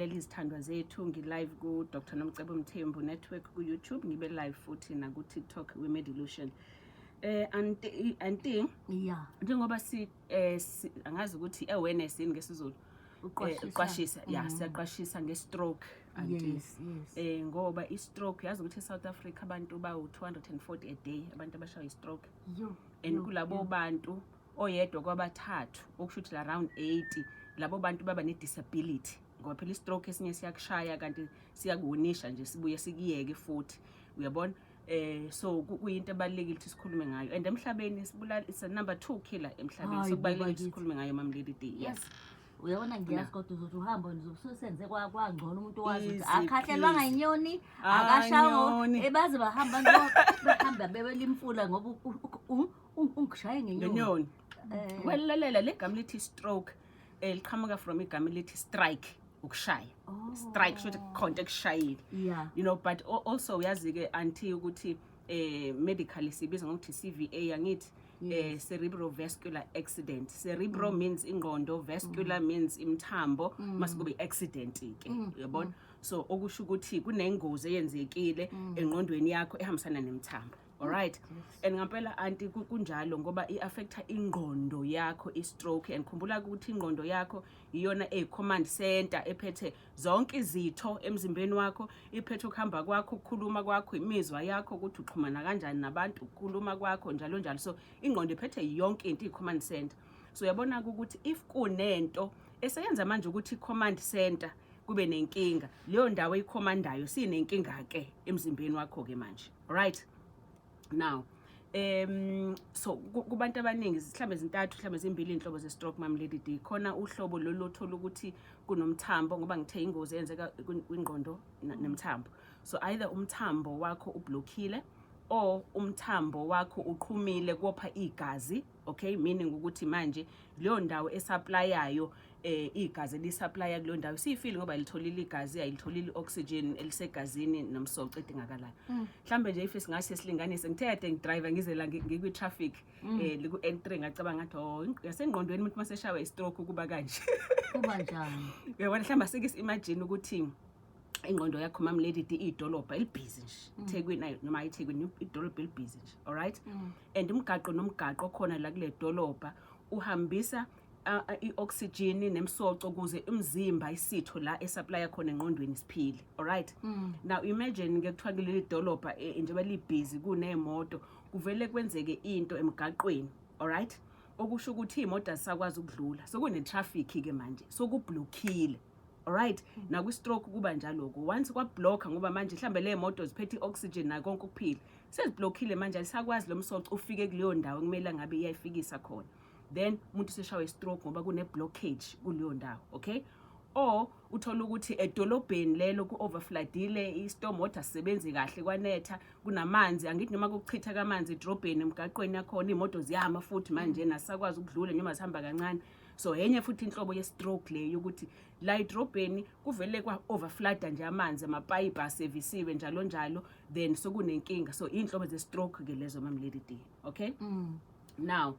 ngiyabulela izithandwa zethu ngi-live ku Dr. Nomcebo Mthembu network ku YouTube, ngibe live futhi na ku TikTok we Medilution. Anti yeah, njengoba angazi ukuthi awareness yini ngesizulu uqwashisa siyaqwashisa nge-stroke anti. Yes. Ngoba i-stroke yazi ukuthi eSouth Africa abantu bawu240 a day abantu abashawa i-stroke, and kulabo bantu oyedwa kwabathathu okusho ukuthi around 80 labo bantu baba ne-disability, ngoba phela i-stroke esinye siyakushaya kanti siyakuwonisha nje sibuye sikiyeke futhi, uyabona. So kuyinto ebalekile ukuthi sikhulume ngayo, and emhlabeni it's a number 2 killer emhlabeni, so kubalekile ukuthi sikhulume ngayo Mama Lady D. Yes, uyabona ngiyazi kodwa uzothi uhamba nizokusenze kwangcono umuntu wazi ukuthi akhahlelwanga inyoni akashawo ebaze bahamba bahamba bebelimfula ngoba ungishaye ngenyoni. Welalela le gama lithi stroke liqhamuka from igama lithi strike, ukushaya. Strike shothi konke kushayile, you know, but also uyazi ke anti ukuthi medically sibiza ngokuthi CVA angithi cerebrovascular accident. Cerebro means ingqondo, vascular means imthambo, must kube accident ke, uyabona. So okusho ukuthi kunengozi eyenzekile engqondweni yakho ehambisana nemthambo. Alright, and ngampela anti kunjalo ngoba i-affecta ingqondo yakho i-stroke, and khumbula ukuthi ingqondo yakho iyona command center ephethe zonke izitho emzimbeni wakho, iphethe ukuhamba kwakho, ukukhuluma kwakho, imizwa yakho, ukuthi uxhumana kanjani nabantu, ukukhuluma kwakho njalo njalo. So ingqondo iphethe yonke into i-command center. So uyabona ukuthi if kunento eseyenza manje ukuthi i-command center kube nenkinga, leyo ndawo eyikhomandayo sinenkinga ke emzimbeni wakho ke manje. Alright, now so kubantu abaningi mhlambe ezintathu mhlambe ezimbili inhlobo ze-stroke Mama Lady D. Khona uhlobo lolothola ukuthi kunomthambo, ngoba ngithe ingozi eyenzeka kwingqondo nemthambo. So either umthambo wakho ublockile or umthambo wakho uqhumile kopha igazi, okay, meaning ukuthi manje leyo ndawo esupplyayo igazi lisupplya kuleyo ndawo siyifile ngoba litholile igazi, ayilitholile oxygen elisegazini nomsoco edingakalayo. Mhlambe nje if singase silinganise, ngithe kade ngidrive ngize la ngikwi traffic liku N3 ngacabanga ngathi yasengqondweni umuntu maseshawa i-stroke kuba kanje. Kuba njani? Uyabona mhlamba imagine ukuthi ingqondo yakho Mama Lady D idolobha elibhizi nje, eThekwini noma eThekwini idolobha elibhizi nje. Alright, and umgaqo nomgaqo khona la kule dolobha uhambisa i-oxygen nemsoco ukuze umzimba isitho la esupply khona engqondweni siphile. Alright, now imagine ngekuthiwa kuleli dolobha njengoba libhizi kunemoto kuvele kwenzeke into emgaqweni. Alright, okusho ukuthi imoto asakwazi ukudlula, so kune traffic ke manje, so kublockile. Alright, na kwi-stroke kuba njalo ko, once kwablock ngoba manje mhlambe le moto ziphethe oxygen na konke ukuphila seziblockile manje alisakwazi lo msoco ufike kuleyo ndawo kumele ngabe iyayifikisa khona, then umuntu seshawa i-stroke ngoba kune blockage kuleyo ndawo. Okay, or uthola ukuthi edolobheni lelo ku-overfloodile, i-storm water sisebenzi kahle, kwanetha, kunamanzi, angithi noma kuchitha kamanzi edrobheni emgaqweni yakhona imoto ziyama futhi manje nasakwazi ukudlula noma sihamba kancane. So yenye futhi inhlobo ye-stroke leyo ukuthi la edrobheni kuvele kwa-overflooda nje amanzi, amapayipi asevisiwe njalo njalo, then sokunenkinga. So inhlobo ze-stroke ke lezo Mama Lady D. Okay, now